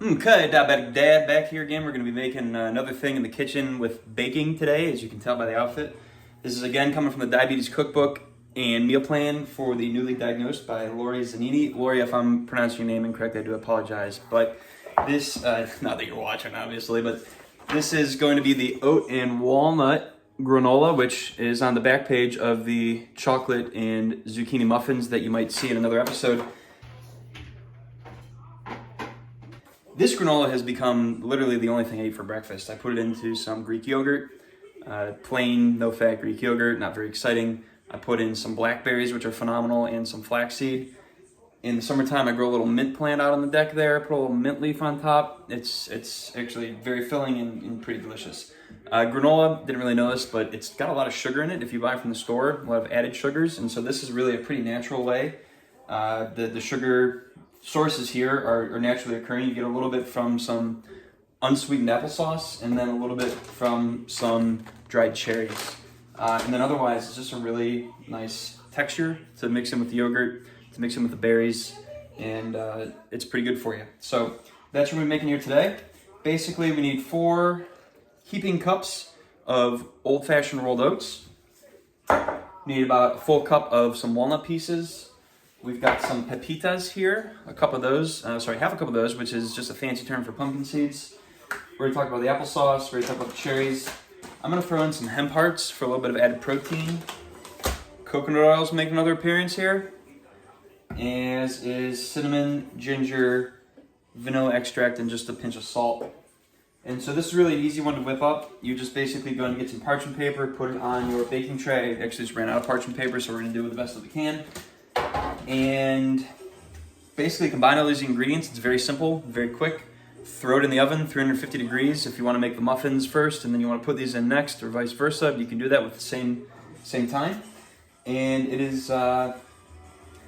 Okay, Diabetic Dad back here again. We're going to be making another thing in the kitchen with baking today, as you can tell by the outfit. This is again coming from the Diabetes Cookbook and meal plan for the newly diagnosed by Lori Zanini. Lori, if I'm pronouncing your name incorrect, I do apologize. But this, not that you're watching obviously, but this is going to be the oat and walnut granola, which is on the back page of the chocolate and zucchini muffins that you might see in another episode. This granola has become literally the only thing I eat for breakfast. I put it into some Greek yogurt, plain, no-fat Greek yogurt, not very exciting. I put in some blackberries, which are phenomenal, and some flaxseed. In the summertime, I grow a little mint plant out on the deck there, put a little mint leaf on top. It's actually very filling and pretty delicious. Granola, didn't really know this, but it's got a lot of sugar in it if you buy it from the store, a lot of added sugars, and so this is really a pretty natural way. The sugar sources here are naturally occurring. You get a little bit from some unsweetened applesauce and then a little bit from some dried cherries. And then otherwise, it's just a really nice texture to mix in with the yogurt, to mix in with the berries, and it's pretty good for you. So that's what we're making here today. Basically, we need 4 heaping cups of old-fashioned rolled oats. We need about a full cup of some walnut pieces. We've got some Pepitas here, half a cup of those, which is just a fancy term for pumpkin seeds. We're gonna talk about the applesauce, we're gonna talk about the cherries. I'm gonna throw in some Hemp Hearts for a little bit of added protein. Coconut oils make another appearance here, as is cinnamon, ginger, vanilla extract, and just a pinch of salt. And so this is really an easy one to whip up. You're just basically going to get some parchment paper, put it on your baking tray. I actually just ran out of parchment paper, so we're gonna do it with the best that we can. And basically combine all these ingredients. It's very simple, very quick. Throw it in the oven, 350 degrees. If you want to make the muffins first and then you want to put these in next, or vice versa, you can do that with the same time. And it is, I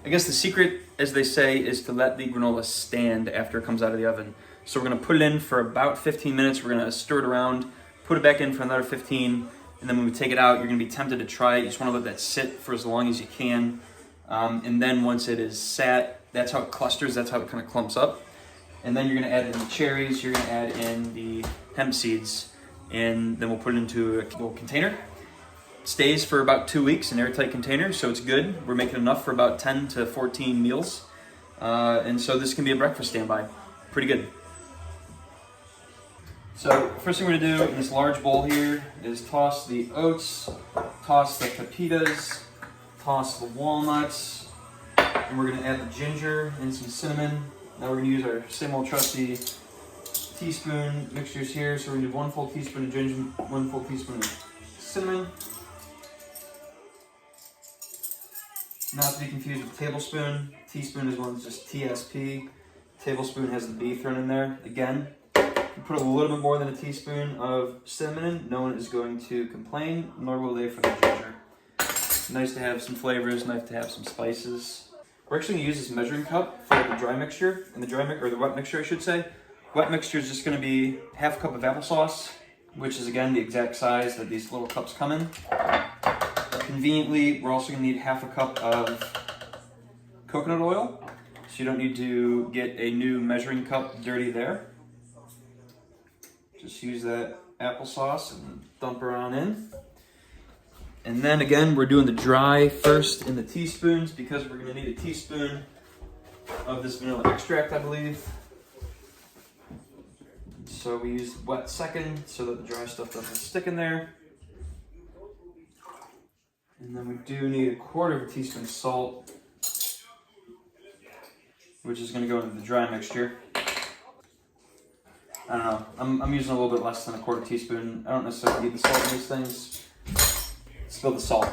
guess the secret, as they say, is to let the granola stand after it comes out of the oven. So we're going to put it in for about 15 minutes. We're going to stir it around, put it back in for another 15, and then when we take it out, you're going to be tempted to try it. You just want to let that sit for as long as you can. And then once it is sat, that's how it clusters, that's how it kind of clumps up. And then you're going to add in the cherries, you're going to add in the hemp seeds, and then we'll put it into a little container. It stays for about 2 weeks in an airtight container, so it's good. We're making enough for about 10 to 14 meals. And so this can be a breakfast standby. Pretty good. So first thing we're going to do in this large bowl here is toss the oats, toss the pepitas, toss the walnuts, and we're going to add the ginger and some cinnamon. Now we're going to use our same old trusty teaspoon mixtures here. So we're going to do 1 full teaspoon of ginger, 1 full teaspoon of cinnamon. Not to be confused with tablespoon. Teaspoon is one that's just TSP. Tablespoon has the B thrown in there. Again, you put a little bit more than a teaspoon of cinnamon, no one is going to complain, nor will they for the ginger. Nice to have some flavors, nice to have some spices. We're actually going to use this measuring cup for the dry mixture, and the wet mixture I should say. Wet mixture is just going to be half a cup of applesauce, which is again the exact size that these little cups come in. Conveniently, we're also going to need half a cup of coconut oil, so you don't need to get a new measuring cup dirty there. Just use that applesauce and dump her on in. And then again, we're doing the dry first in the teaspoons because we're going to need a teaspoon of this vanilla extract, I believe. So we use wet second so that the dry stuff doesn't stick in there. And then we do need 1/4 teaspoon of salt, which is going to go into the dry mixture. I don't know, I'm using a little bit less than 1/4 teaspoon. I don't necessarily need the salt in these things. Spill the salt.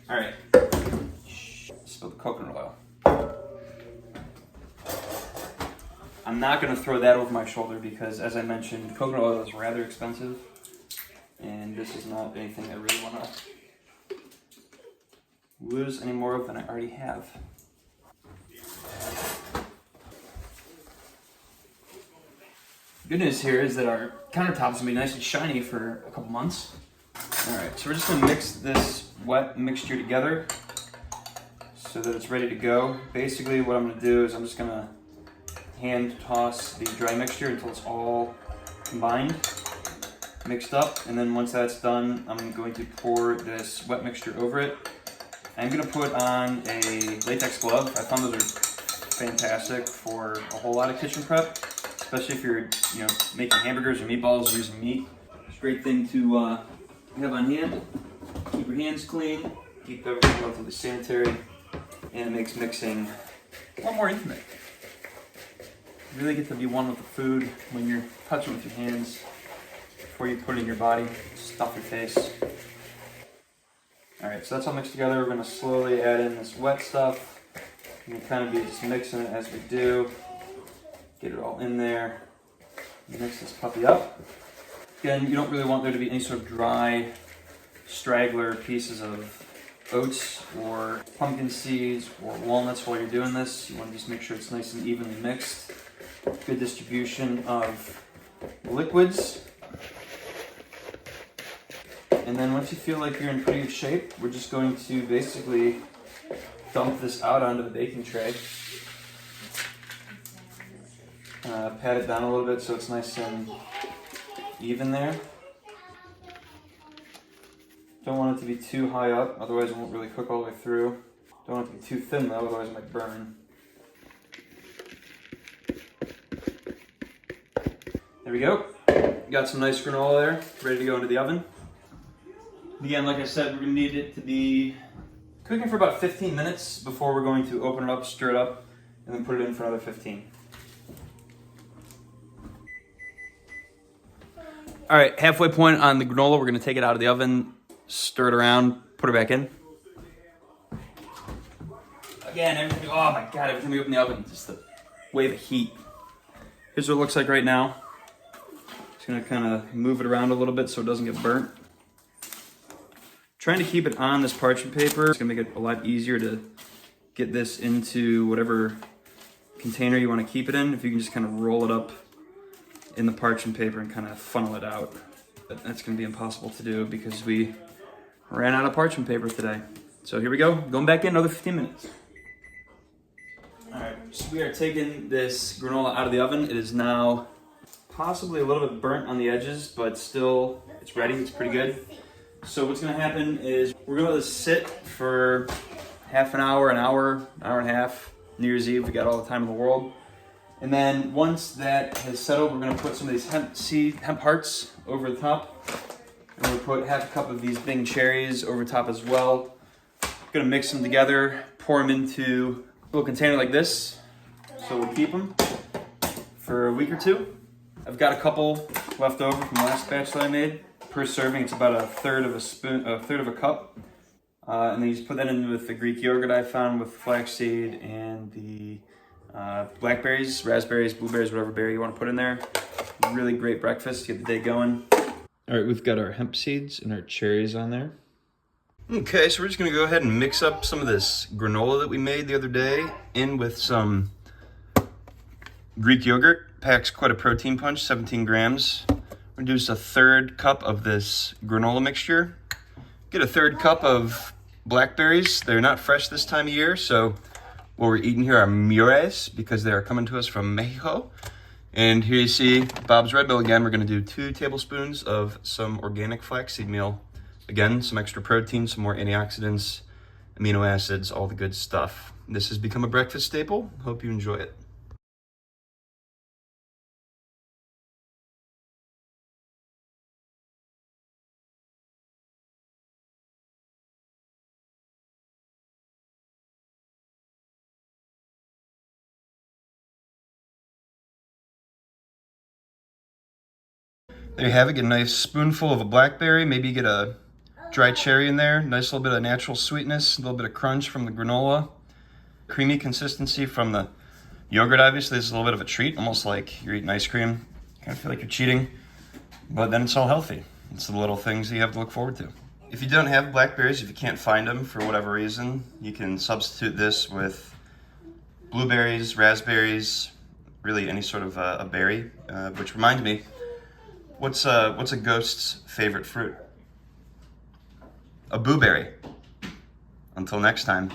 Alright. Spill the coconut oil. I'm not going to throw that over my shoulder because, as I mentioned, coconut oil is rather expensive. And this is not anything I really want to lose any more of than I already have. Good news here is that our countertops will be nice and shiny for a couple months. All right, so we're just gonna mix this wet mixture together. So so that it's ready to go. Basically what I'm gonna do is I'm just gonna hand toss the dry mixture until it's all combined, mixed up, and then once that's done, I'm going to pour this wet mixture over it. I'm gonna put on a latex glove. I found those are fantastic for a whole lot of kitchen prep, especially if you're making hamburgers or meatballs using meat. It's a great thing to have on hand. Keep your hands clean, keep everything relatively sanitary, and it makes mixing a lot more intimate. You really get to be one with the food when you're touching with your hands before you put it in your body, stuff your face. All right, so that's all mixed together. We're gonna slowly add in this wet stuff. And kind of be just mixing it as we do. Get it all in there. Mix this puppy up. Again, you don't really want there to be any sort of dry, straggler pieces of oats or pumpkin seeds or walnuts while you're doing this. You want to just make sure it's nice and evenly mixed. Good distribution of liquids. And then once you feel like you're in pretty good shape, we're just going to basically dump this out onto the baking tray. Pat it down a little bit so it's nice and even there. Don't want it to be too high up, otherwise it won't really cook all the way through. Don't want it to be too thin though, otherwise it might burn. There we go. Got some nice granola there, ready to go into the oven. Again, like I said, we're going to need it to be cooking for about 15 minutes before we're going to open it up, stir it up, and then put it in for another 15. All right, halfway point on the granola. We're going to take it out of the oven, stir it around, put it back in. Again, everything, oh my God, every time we open the oven, just the wave of heat. Here's what it looks like right now. Just going to kind of move it around a little bit so it doesn't get burnt. Trying to keep it on this parchment paper. It's gonna make it a lot easier to get this into whatever container you want to keep it in. If you can just kind of roll it up in the parchment paper and kind of funnel it out. But that's gonna be impossible to do because we ran out of parchment paper today. So here we go, going back in another 15 minutes. All right, so we are taking this granola out of the oven. It is now possibly a little bit burnt on the edges, but still it's ready, it's pretty good. So what's going to happen is we're going to let this sit for half an hour, an hour and a half. New Year's Eve, we got all the time in the world. And then once that has settled, we're going to put some of these hemp hearts over the top. And we'll put half a cup of these Bing cherries over top as well. Going to mix them together, pour them into a little container like this. So we'll keep them for a week or two. I've got a couple left over from the last batch that I made. Per serving, it's about a third of a cup. And then you just put that in with the Greek yogurt I found with flaxseed and the blackberries, raspberries, blueberries, whatever berry you want to put in there. Really great breakfast to get the day going. All right, we've got our hemp seeds and our cherries on there. Okay, so we're just gonna go ahead and mix up some of this granola that we made the other day in with some Greek yogurt. Packs quite a protein punch, 17 grams. We're gonna do just a third cup of this granola mixture. Get a third cup of blackberries. They're not fresh this time of year, so what we're eating here are mures because they are coming to us from Mexico. And here you see Bob's Red Mill again. We're gonna do 2 tablespoons of some organic flaxseed meal. Again, some extra protein, some more antioxidants, amino acids, all the good stuff. This has become a breakfast staple. Hope you enjoy it. There you have it. Get a nice spoonful of a blackberry. Maybe get a dry cherry in there. Nice little bit of natural sweetness, a little bit of crunch from the granola. Creamy consistency from the yogurt, obviously. This is a little bit of a treat, almost like you're eating ice cream. Kind of feel like you're cheating, but then it's all healthy. It's the little things that you have to look forward to. If you don't have blackberries, if you can't find them for whatever reason, you can substitute this with blueberries, raspberries, really any sort of a berry, which reminds me, what's a ghost's favorite fruit? A blueberry. Until next time.